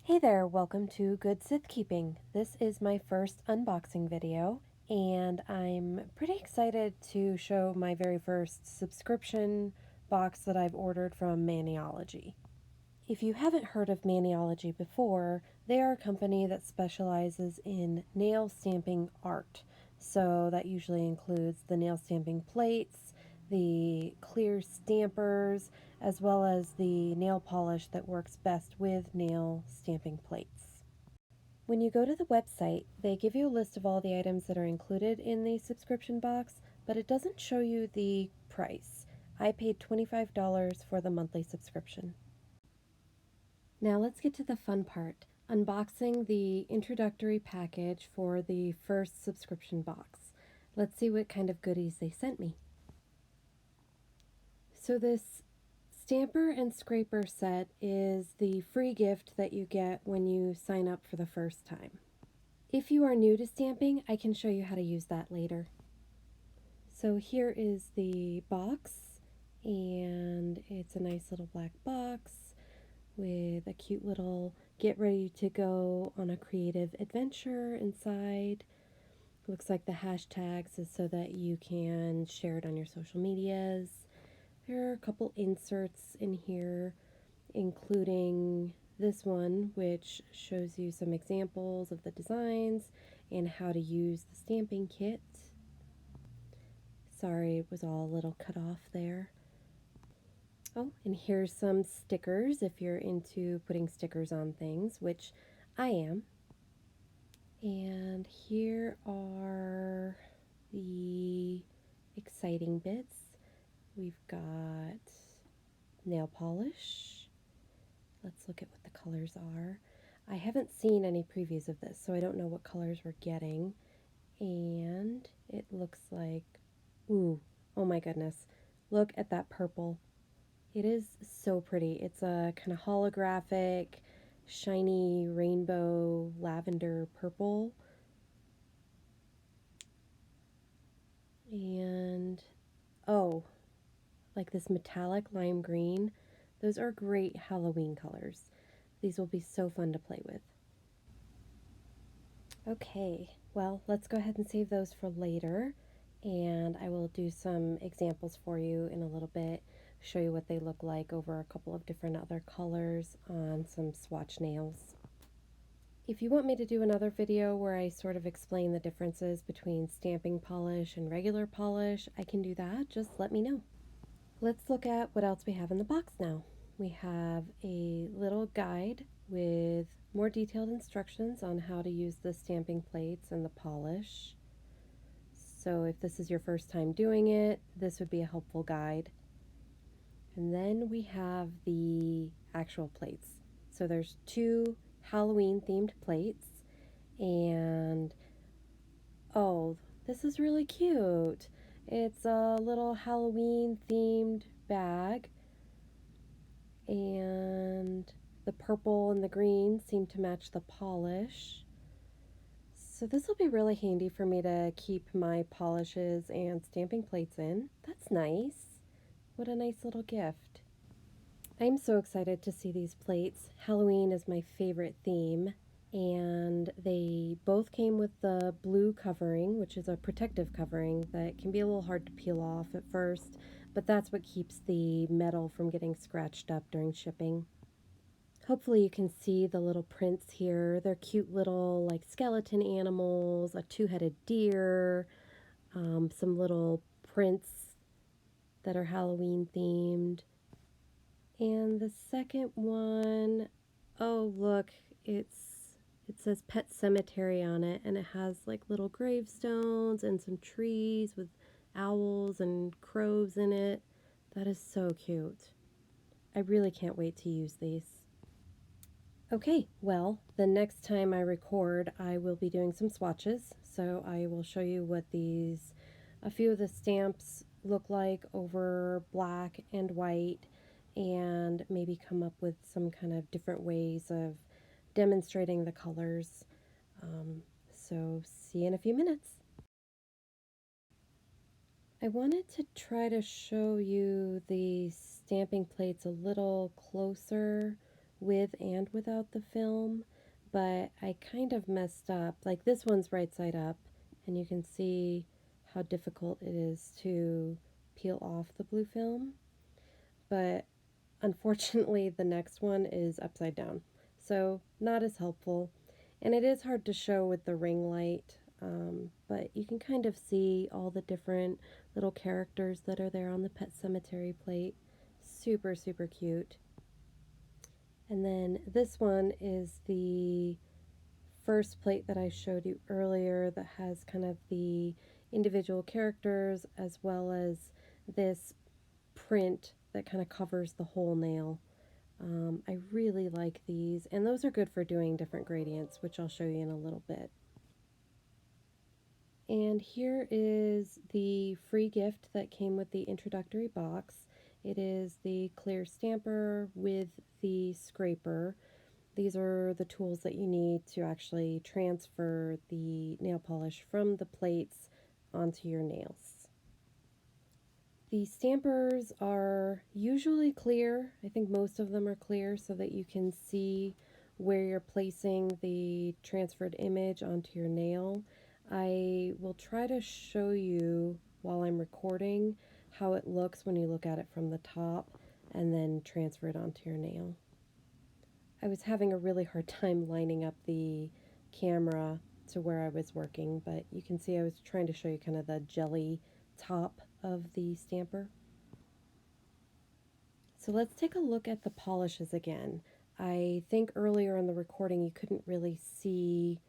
Hey there, welcome to Good Sith Keeping. This is my first unboxing video, and I'm pretty excited to show my very first subscription box that I've ordered from Maniology. If you haven't heard of Maniology before, they are a company that specializes in nail stamping art. So that usually includes the nail stamping plates, the clear stampers, as well as the nail polish that works best with nail stamping plates. When you go to the website, they give you a list of all the items that are included in the subscription box, but it doesn't show you the price. I paid $25 for the monthly subscription. Now let's get to the fun part, unboxing the introductory package for the first subscription box. Let's see what kind of goodies they sent me. So this stamper and scraper set is the free gift that you get when you sign up for the first time. If you are new to stamping, I can show you how to use that later. So here is the box, and it's a nice little black box with a cute little get ready to go on a creative adventure inside. Looks like the hashtags is so that you can share it on your social medias. There are a couple inserts in here, including this one, which shows you some examples of the designs and how to use the stamping kit. Sorry, it was all a little cut off there. Oh, and here's some stickers if you're into putting stickers on things, which I am. And here are the exciting bits. We've got nail polish. Let's look at what the colors are. I haven't seen any previews of this, so I don't know what colors we're getting. And it looks like, ooh, oh my goodness. Look at that purple. It is so pretty. It's a kind of holographic, shiny rainbow lavender purple. And oh, like this metallic lime green. Those are great Halloween colors. These will be so fun to play with. Okay, well, let's go ahead and save those for later. And I will do some examples for you in a little bit, show you what they look like over a couple of different other colors on some swatch nails. If you want me to do another video where I sort of explain the differences between stamping polish and regular polish, I can do that. Just let me know. Let's look at what else we have in the box now. We have a little guide with more detailed instructions on how to use the stamping plates and the polish. So if this is your first time doing it, this would be a helpful guide. And then we have the actual plates. So there's two Halloween themed plates, and oh, this is really cute. It's a little Halloween themed bag, and the purple and the green seem to match the polish. So this will be really handy for me to keep my polishes and stamping plates in. That's nice. What a nice little gift. I'm so excited to see these plates. Halloween is my favorite theme, and they both came with the blue covering, which is a protective covering that can be a little hard to peel off at first, but that's what keeps the metal from getting scratched up during shipping. Hopefully you can see the little prints here. They're cute little like skeleton animals, a two-headed deer, some little prints that are Halloween themed. And the second one, oh look, it says Pet Cemetery on it, and it has like little gravestones and some trees with owls and crows in it. That is so cute. I really can't wait to use these. Okay, well, the next time I record, I will be doing some swatches. So I will show you what a few of the stamps look like over black and white, and maybe come up with some kind of different ways of demonstrating the colors. So see you in a few minutes. I wanted to try to show you the stamping plates a little closer with and without the film, but I kind of messed up. Like this one's right side up, and you can see how difficult it is to peel off the blue film. But unfortunately, the next one is upside down, so not as helpful. And it is hard to show with the ring light, but you can kind of see all the different little characters that are there on the Pet Cemetery plate. Super, super cute. And then this one is the first plate that I showed you earlier that has kind of the individual characters as well as this print that kind of covers the whole nail. I really like these, and those are good for doing different gradients, which I'll show you in a little bit. And here is the free gift that came with the introductory box. It is the clear stamper with the scraper. These are the tools that you need to actually transfer the nail polish from the plates onto your nails. The stampers are usually clear. I think most of them are clear so that you can see where you're placing the transferred image onto your nail. I will try to show you while I'm recording how it looks when you look at it from the top and then transfer it onto your nail. I was having a really hard time lining up the camera to where I was working, but you can see I was trying to show you kind of the jelly top of the stamper. So let's take a look at the polishes again. I think earlier in the recording you couldn't really see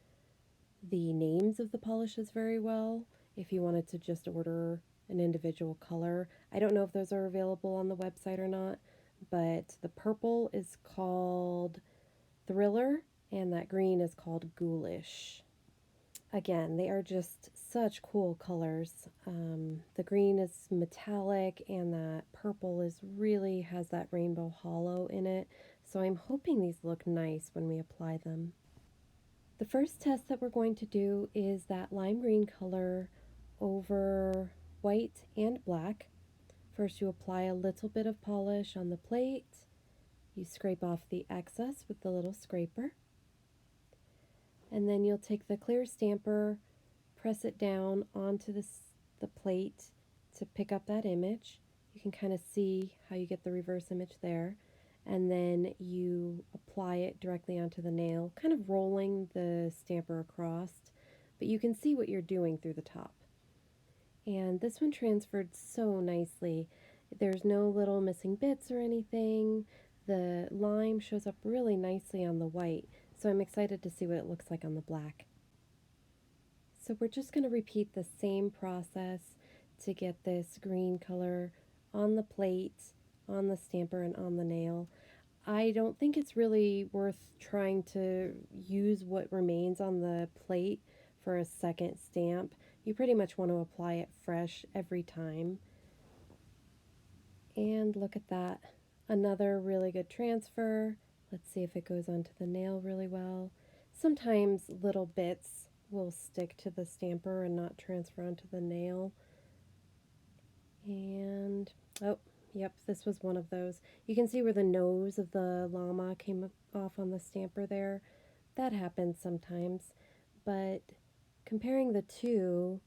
the names of the polishes very well if you wanted to just order an individual color. I don't know if those are available on the website or not, but the purple is called Thriller and that green is called Ghoulish. Again, they are just such cool colors. The green is metallic and that purple is really has that rainbow hollow in it. So I'm hoping these look nice when we apply them. The first test that we're going to do is that lime green color over white and black. First you apply a little bit of polish on the plate. You scrape off the excess with the little scraper. And then you'll take the clear stamper, press it down onto the plate to pick up that image. You can kind of see how you get the reverse image there. And then you apply it directly onto the nail, kind of rolling the stamper across, but you can see what you're doing through the top. And this one transferred so nicely. There's no little missing bits or anything. The lime shows up really nicely on the white, so I'm excited to see what it looks like on the black. So we're just going to repeat the same process to get this green color on the plate, on the stamper, and on the nail. I don't think it's really worth trying to use what remains on the plate for a second stamp. You pretty much want to apply it fresh every time. And look at that. Another really good transfer. Let's see if it goes onto the nail really well. Sometimes little bits will stick to the stamper and not transfer onto the nail. And, oh, yep, this was one of those. You can see where the nose of the llama came off on the stamper there. That happens sometimes. But comparing the two,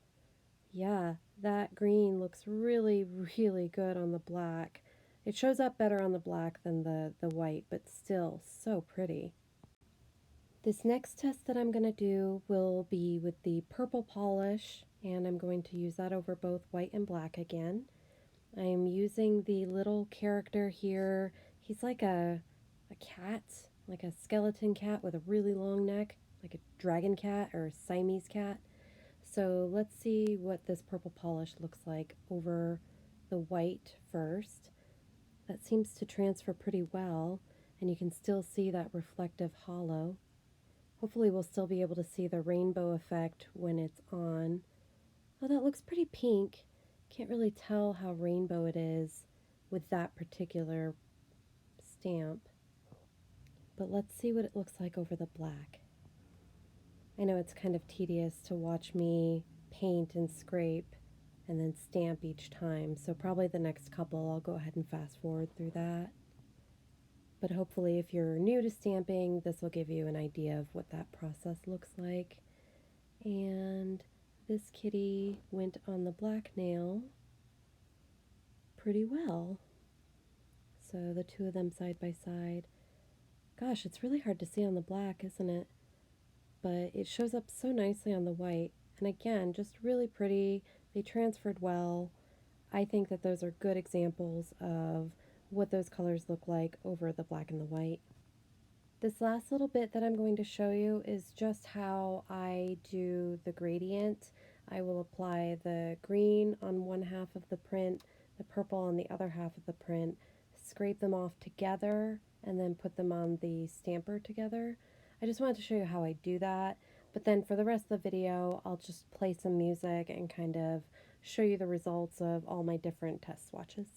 yeah, that green looks really, really good on the black. It shows up better on the black than the white, but still so pretty. This next test that I'm going to do will be with the purple polish, and I'm going to use that over both white and black again. I am using the little character here. He's like a cat, like a skeleton cat with a really long neck, like a dragon cat or a Siamese cat. So let's see what this purple polish looks like over the white first. That seems to transfer pretty well, and you can still see that reflective hollow. Hopefully we'll still be able to see the rainbow effect when it's on. Oh, that looks pretty pink. Can't really tell how rainbow it is with that particular stamp. But let's see what it looks like over the black. I know it's kind of tedious to watch me paint and scrape and then stamp each time, so probably the next couple I'll go ahead and fast forward through that. But hopefully if you're new to stamping, this will give you an idea of what that process looks like. And this kitty went on the black nail pretty well. So the two of them side by side. Gosh, it's really hard to see on the black, isn't it? But it shows up so nicely on the white. And again, just really pretty. They transferred well. I think that those are good examples of what those colors look like over the black and the white. This last little bit that I'm going to show you is just how I do the gradient. I will apply the green on one half of the print, the purple on the other half of the print, scrape them off together, and then put them on the stamper together. I just wanted to show you how I do that, but then for the rest of the video, I'll just play some music and kind of show you the results of all my different test swatches.